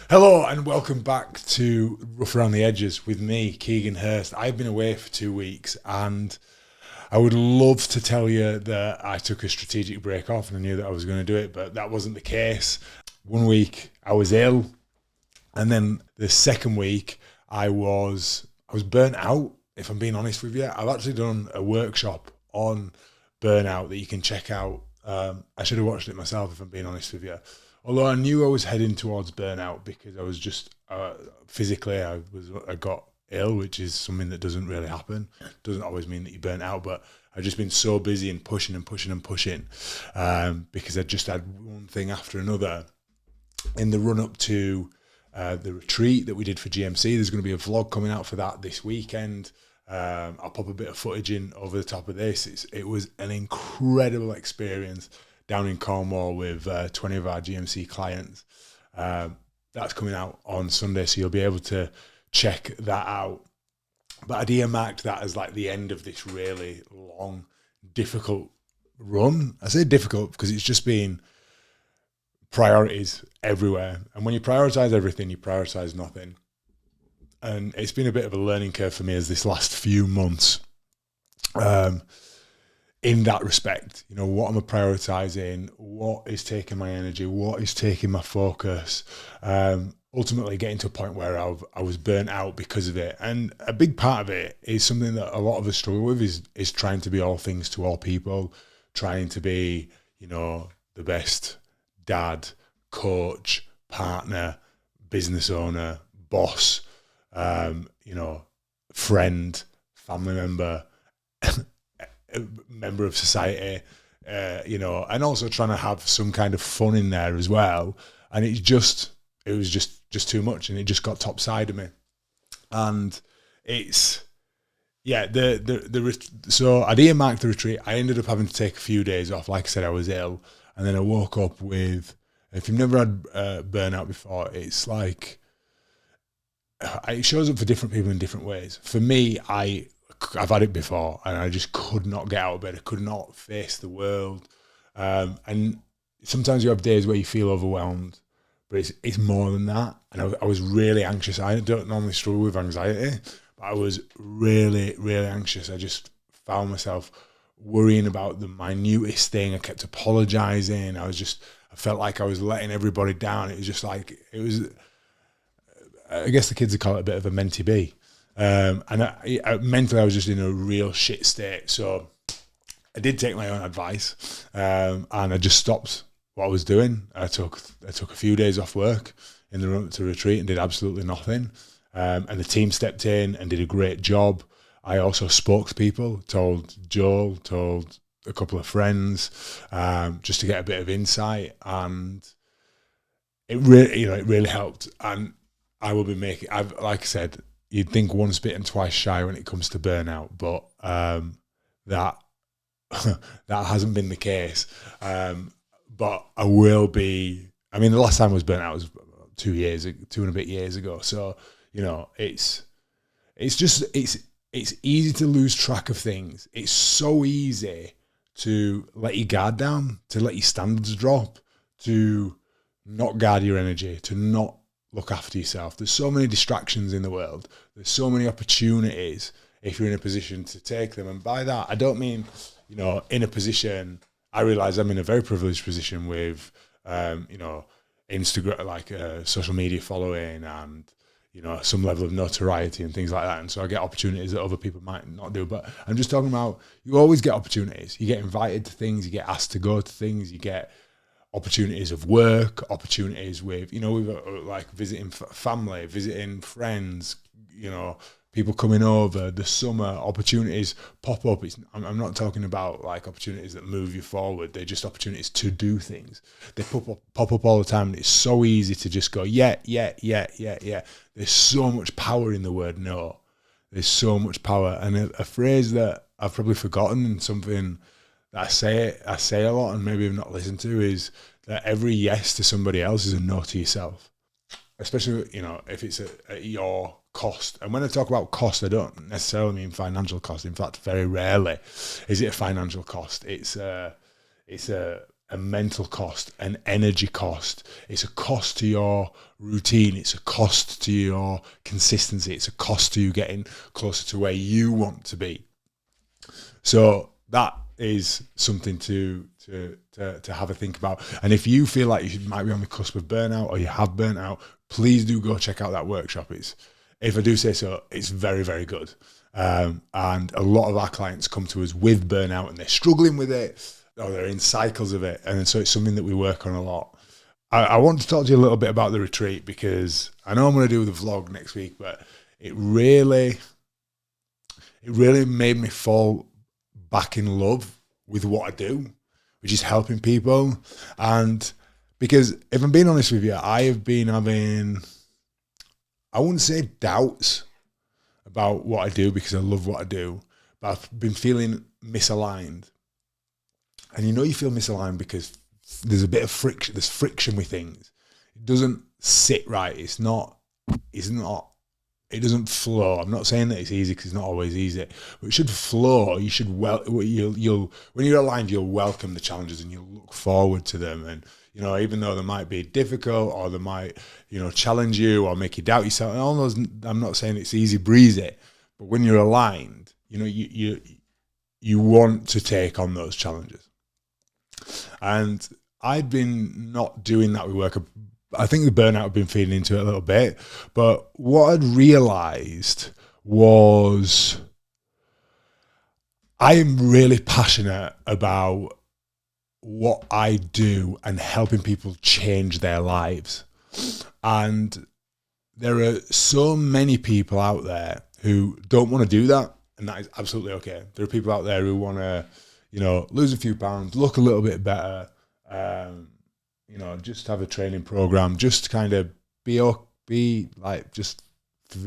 Hello and welcome back to Rough Around the Edges with me, Keegan Hirst. I've been away for 2 weeks and I would love to tell you that I took a strategic break off and I knew that I was going to do it, but that wasn't the case. 1 week I was ill, and then the second week I was burnt out, if I'm being honest with you. I've actually done a workshop on burnout that you can check out. I should have watched it myself, if I'm being honest with you. Although I knew I was heading towards burnout because I was just physically, I got ill, which is something that doesn't really happen. Doesn't always mean that you burn out, but I've just been so busy and pushing because I just had one thing after another. In the run up to the retreat that we did for GMC, there's going to be a vlog coming out for that this weekend. I'll pop a bit of footage in over the top of this. It was an incredible experience down in Cornwall with 20 of our GMC clients. That's coming out on Sunday, so you'll be able to check that out. But I'd earmarked that as like the end of this really long, difficult run. I say difficult because it's just been priorities everywhere. And when you prioritize everything, you prioritize nothing. And it's been a bit of a learning curve for me as this last few months. In that respect, you know, what am I prioritizing? What is taking my energy? What is taking my focus? Ultimately getting to a point where I was burnt out because of it. And a big part of it is something that a lot of us struggle with is trying to be all things to all people, trying to be, you know, the best dad, coach, partner, business owner, boss, you know, friend, family member, member of society, you know, and also trying to have some kind of fun in there as well. And it was just too much, and it just got topside of me. And it's, yeah, so I'd earmarked the retreat. I ended up having to take a few days off. Like I said, I was ill, and then I woke up with, if you've never had burnout before, it's like, it shows up for different people in different ways. For me, I've had it before, and I just could not get out of bed. I could not face the world. And sometimes you have days where you feel overwhelmed, but it's more than that. And I was really anxious. I don't normally struggle with anxiety, but I was really, really anxious. I just found myself worrying about the minutest thing. I kept apologizing. I felt like I was letting everybody down. It was just like, I guess the kids would call it a bit of a mentee bee. And mentally I was just in a real shit state. So I did take my own advice, and I just stopped what I was doing. I took a few days off work in the run up to retreat and did absolutely nothing. And the team stepped in and did a great job. I also spoke to people, told Joel, told a couple of friends, just to get a bit of insight, and it really helped. And I will be making, like I said, you'd think once bitten, twice shy when it comes to burnout, but that hasn't been the case. But I will be. I mean, the last time I was burnt out was 2 and a bit years ago. So you know, it's easy to lose track of things. It's so easy to let your guard down, to let your standards drop, to not guard your energy, to not look after yourself. There's so many distractions in the world. There's so many opportunities if you're in a position to take them. And by that, I don't mean, you know, in a position. I realize I'm in a very privileged position with, you know, Instagram, like social media following, and you know, some level of notoriety and things like that. And so I get opportunities that other people might not do. But I'm just talking about, you always get opportunities. You get invited to things. You get asked to go to things. You get opportunities of work, opportunities with, you know, with like visiting family, visiting friends, you know, people coming over, the summer, opportunities pop up. I'm not talking about like opportunities that move you forward. They're just opportunities to do things. They pop up all the time. And it's so easy to just go, yeah. There's so much power in the word no. There's so much power. And a phrase that I've probably forgotten, and something that I say a lot and maybe I've not listened to, is that every yes to somebody else is a no to yourself. Especially, you know, if it's at your cost. And when I talk about cost, I don't necessarily mean financial cost. In fact, very rarely is it a financial cost. It's a a mental cost, an energy cost. It's a cost to your routine. It's a cost to your consistency. It's a cost to you getting closer to where you want to be. So that is something to have a think about. And if you feel like you might be on the cusp of burnout or you have burnt out, please do go check out that workshop. If I do say so, it's very, very good. And a lot of our clients come to us with burnout and they're struggling with it or they're in cycles of it. And so it's something that we work on a lot. I want to talk to you a little bit about the retreat because I know I'm going to do the vlog next week, but it really made me fall back in love with what I do, which is helping people. And because if I'm being honest with you, I have been having, I wouldn't say doubts about what I do because I love what I do, but I've been feeling misaligned. And you feel misaligned because there's a bit of friction, there's friction with things. It doesn't sit right. It doesn't flow. I'm not saying that it's easy because it's not always easy, but it should flow. You should you'll when you're aligned, you'll welcome the challenges and you'll look forward to them. And even though they might be difficult or they might challenge you or make you doubt yourself, and all those. I'm not saying it's easy breezy, but when you're aligned, you want to take on those challenges. And I've been not doing that with work. I think the burnout I've been feeding into it a little bit, but what I'd realized was I am really passionate about what I do and helping people change their lives. And there are so many people out there who don't want to do that, and that is absolutely okay. There are people out there who want to, lose a few pounds, look a little bit better, just have a training program, just kind of just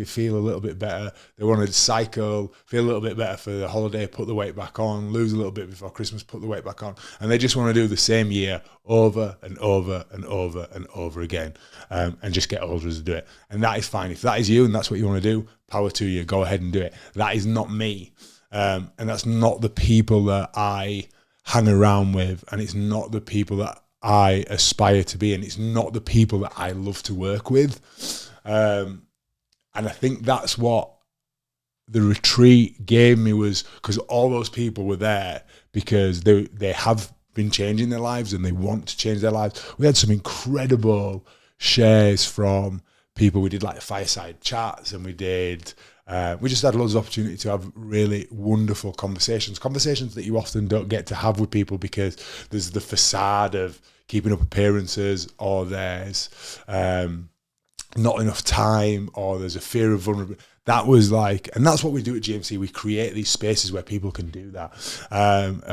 feel a little bit better. They want to cycle, feel a little bit better for the holiday, put the weight back on, lose a little bit before Christmas, put the weight back on. And they just want to do the same year over and over and over and over again, and just get older as they do it. And that is fine. If that is you and that's what you want to do, power to you, go ahead and do it. That is not me. And that's not the people that I hang around with, and it's not the people that I aspire to be, and it's not the people that I love to work with. And I think that's what the retreat gave me, was because all those people were there because they have been changing their lives and they want to change their lives. We had some incredible shares from people. We did like fireside chats, and we just had loads of opportunity to have really wonderful conversations that you often don't get to have with people because there's the facade of keeping up appearances, or there's not enough time, or there's a fear of vulnerability. That was and that's what we do at GMC. We create these spaces where people can do that,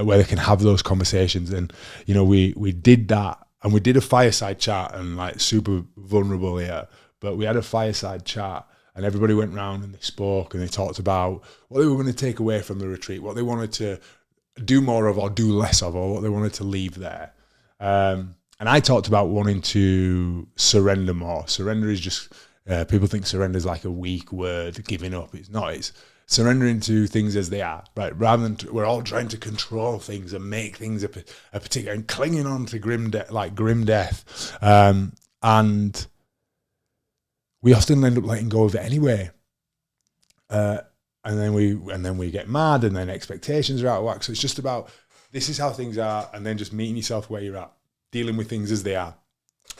where they can have those conversations. And, we did that, and we did a fireside chat, and super vulnerable here, but we had a fireside chat, and everybody went round and they spoke and they talked about what they were going to take away from the retreat, what they wanted to do more of or do less of, or what they wanted to leave there. And I talked about wanting to surrender more. Surrender is just, people think surrender is like a weak word, giving up. It's not. It's surrendering to things as they are, right? Rather than we're all trying to control things and make things a particular, and clinging on to grim death. And we often end up letting go of it anyway. And then we get mad, and then expectations are out of whack. So it's just about, this is how things are, and then just meeting yourself where you're at, dealing with things as they are.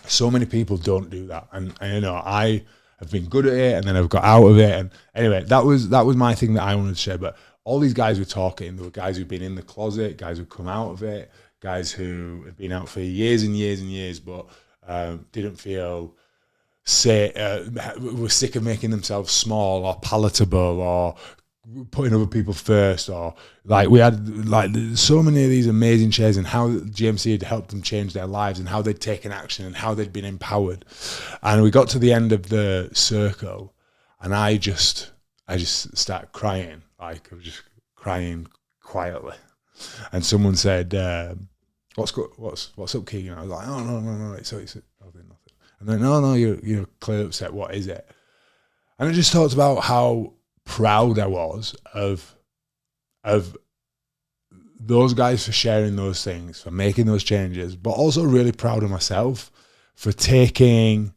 So many people don't do that, and I have been good at it, and then I've got out of it. And anyway, that was my thing that I wanted to share. But all these guys were talking. There were guys who've been in the closet, guys who've come out of it, guys who have been out for years and years and years, but didn't feel were sick of making themselves small or palatable or putting other people first, or we had so many of these amazing shares and how GMC had helped them change their lives and how they'd taken action and how they'd been empowered. And we got to the end of the circle, and I just started crying. I was just crying quietly, and someone said, what's up, Keegan? I was like, oh no, it's nothing. And then, no, you're clearly upset. What is it? And I just talked about how proud I was of those guys for sharing those things, for making those changes, but also really proud of myself for taking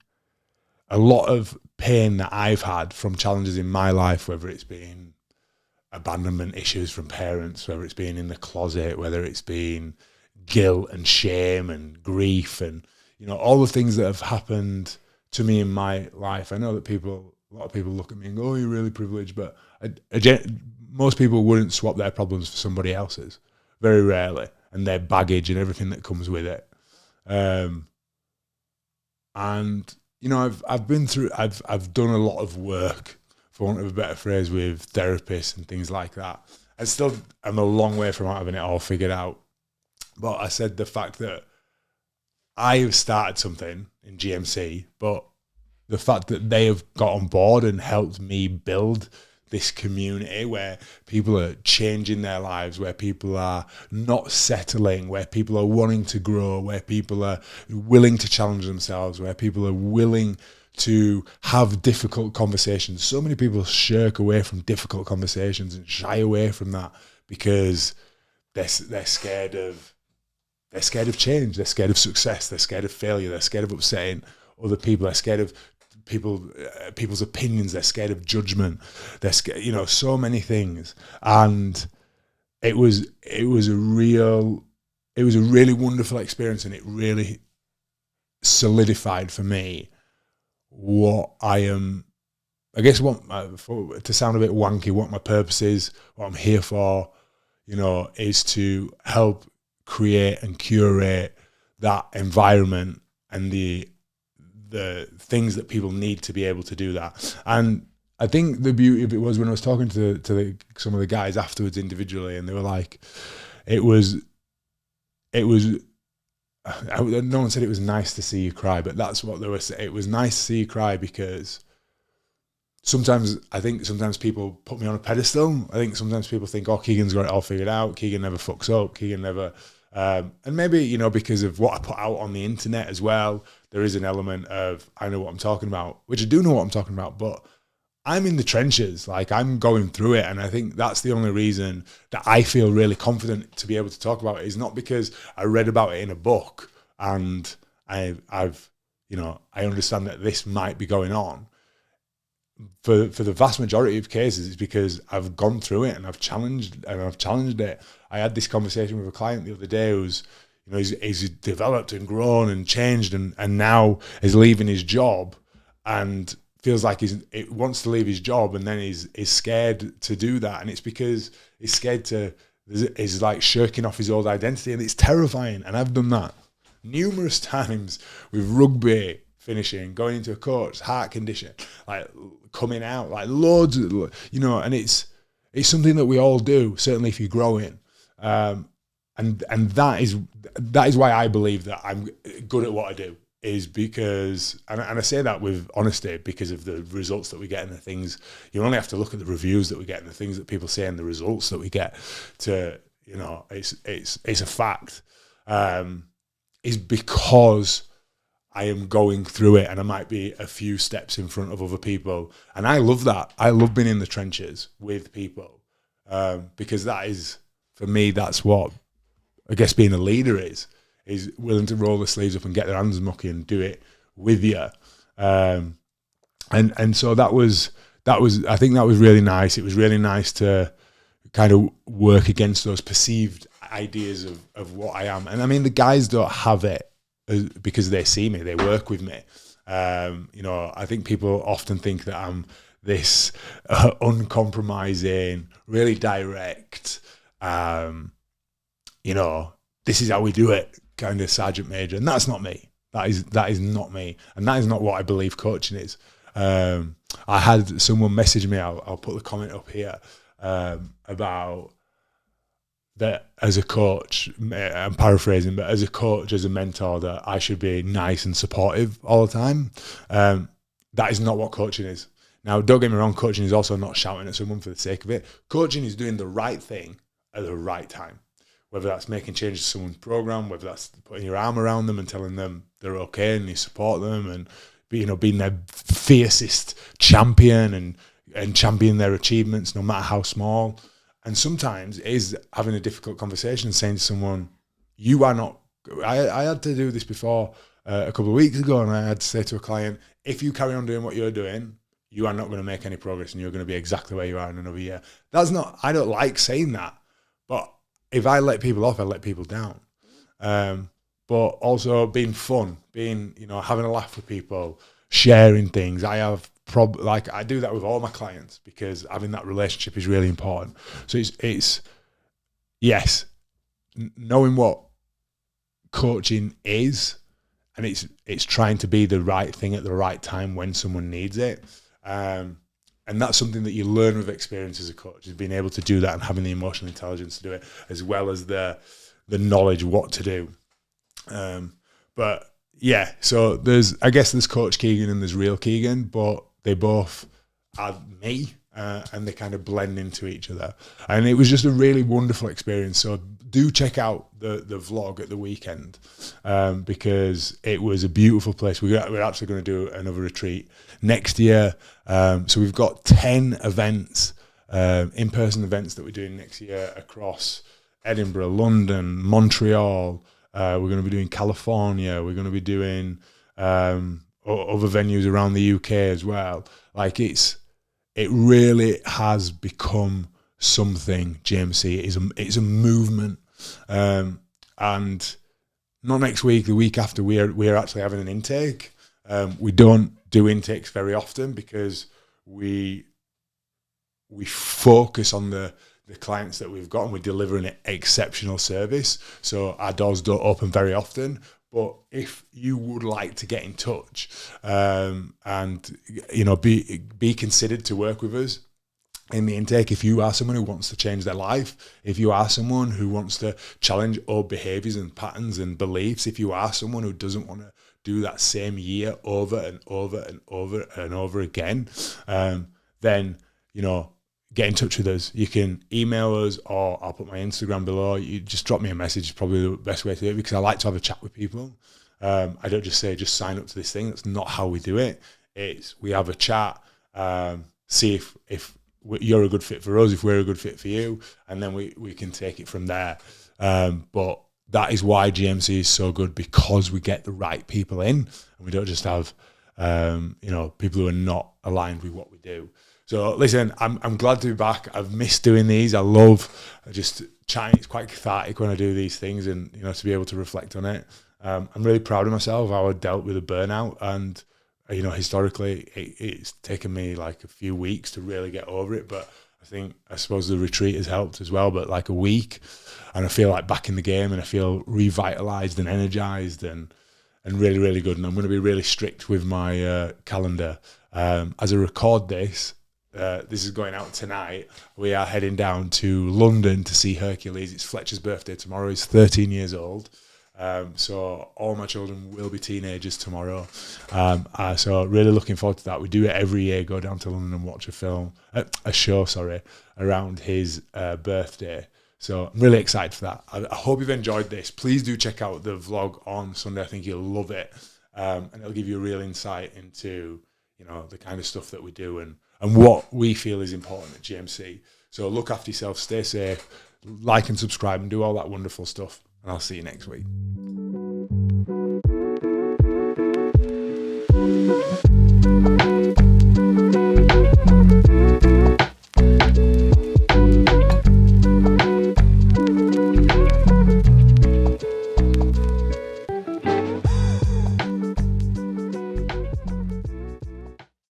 a lot of pain that I've had from challenges in my life, whether it's been abandonment issues from parents, whether it's been in the closet, whether it's been guilt and shame and grief and, all the things that have happened to me in my life. I know that a lot of people look at me and go, oh, you're really privileged, but most people wouldn't swap their problems for somebody else's, very rarely, and their baggage and everything that comes with it. And I've been through, I've done a lot of work, for want of a better phrase, with therapists and things like that. I still am a long way from having it all figured out. But I said the fact that I have started something in GMC, but the fact that they have got on board and helped me build this community where people are changing their lives, where people are not settling, where people are wanting to grow, where people are willing to challenge themselves, where people are willing to have difficult conversations. So many people shirk away from difficult conversations and shy away from that because they're scared of change, they're scared of success, they're scared of failure, they're scared of upsetting other people, they're scared of people's opinions, they're scared of judgment, they're scared, so many things. And it was a really wonderful experience, and it really solidified for me what I am, I guess, to sound a bit wanky, what my purpose is, what I'm here for, is to help create and curate that environment and the things that people need to be able to do that. And I think the beauty of it was when I was talking to some of the guys afterwards individually, and they were like, no one said it was nice to see you cry, but that's what they were saying. It was nice to see you cry because sometimes people put me on a pedestal. I think sometimes people think, oh, Keegan's got it all figured out. Keegan never fucks up. Keegan never... and maybe, because of what I put out on the internet as well, there is an element of, I know what I'm talking about, which I do know what I'm talking about, but I'm in the trenches, like I'm going through it. And I think that's the only reason that I feel really confident to be able to talk about it, is not because I read about it in a book and I understand that this might be going on. For the vast majority of cases, it's because I've gone through it and I've challenged it. I had this conversation with a client the other day who's, he's developed and grown and changed and now is leaving his job and feels like he wants to leave his job, and then is scared to do that. And it's because he's scared is like shirking off his old identity, and it's terrifying. And I've done that numerous times with rugby finishing, going into a coach, heart condition, like coming out, like loads of, and it's something that we all do, certainly if you're growing. And that is why I believe that I'm good at what I do, is because, and I say that with honesty, because of the results that we get and the things, you only have to look at the reviews that we get and the things that people say and the results that we get to, it's a fact, is because I am going through it and I might be a few steps in front of other people. And I love that. I love being in the trenches with people, because that is, for me, that's what I guess being a leader is willing to roll the sleeves up and get their hands mucky and do it with you. And so that was, I think that was really nice. It was really nice to kind of work against those perceived ideas of what I am. And I mean, the guys don't have it because they see me, they work with me. I think people often think that I'm this uncompromising, really direct, this is how we do it kind of sergeant major. And that's not me. That is not me. And that is not what I believe coaching is. I had someone message me, I'll put the comment up here, about that as a coach, I'm paraphrasing, but as a coach, as a mentor, that I should be nice and supportive all the time. That is not what coaching is. Now, don't get me wrong, coaching is also not shouting at someone for the sake of it. Coaching is doing the right thing at the right time. Whether that's making changes to someone's program, whether that's putting your arm around them and telling them they're okay and you support them, and being their fiercest champion and champion their achievements, no matter how small. And sometimes it is having a difficult conversation and saying to someone, you are not, I had to do this before a couple of weeks ago, and I had to say to a client, if you carry on doing what you're doing, you are not going to make any progress and you're going to be exactly where you are in another year. I don't like saying that, but if I let people off, I let people down. But also being fun, being, having a laugh with people, sharing things. I do that with all my clients because having that relationship is really important. So it's yes, knowing what coaching is, and it's trying to be the right thing at the right time when someone needs it. And that's something that you learn with experience as a coach, is being able to do that and having the emotional intelligence to do it, as well as the knowledge what to do. But yeah, so there's Coach Keegan and there's real Keegan, but they both are me, and they kind of blend into each other. And it was just a really wonderful experience. So do check out the vlog at the weekend, because it was a beautiful place. We're actually going to do another retreat next year. So we've got 10 events, in-person events that we're doing next year across Edinburgh, London, Montreal. We're going to be doing California. We're going to be doing other venues around the UK as well. Like it really has become something. GMC it's a movement, and not next week, the week after, we're actually having an intake. We don't do intakes very often because we focus on the clients that we've got, and we're delivering an exceptional service. So our doors don't open very often. But if you would like to get in touch, and be considered to work with us in the intake, if you are someone who wants to change their life, if you are someone who wants to challenge old behaviors and patterns and beliefs, if you are someone who doesn't want to do that same year over and over and over and over again, then get in touch with us. You can email us, or I'll put my Instagram below. You just drop me a message, is probably the best way to do it, because I like to have a chat with people. I don't just say, just sign up to this thing. That's not how we do it. We have a chat, see if you're a good fit for us, if we're a good fit for you, and then we can take it from there. But that is why GMC is so good, because we get the right people in, and we don't just have people who are not aligned with what we do. So listen, I'm glad to be back. I've missed doing these. I love just chatting. It's quite cathartic when I do these things, and to be able to reflect on it. I'm really proud of myself, how I dealt with a burnout, and historically it's taken me like a few weeks to really get over it. But I suppose the retreat has helped as well. But like a week, and I feel like back in the game, and I feel revitalized and energized and really, really good. And I'm going to be really strict with my calendar. As I record this. This is going out tonight. We are heading down to London to see Hercules. It's Fletcher's birthday tomorrow. He's 13 years old. So all my children will be teenagers tomorrow. So really looking forward to that. We do it every year, go down to London and watch a show around his birthday. So I'm really excited for that. I hope you've enjoyed this. Please do check out the vlog on Sunday. I think you'll love it. And it'll give you a real insight into, the kind of stuff that we do and what we feel is important at GMC. So look after yourself, stay safe, like and subscribe, and do all that wonderful stuff. And I'll see you next week.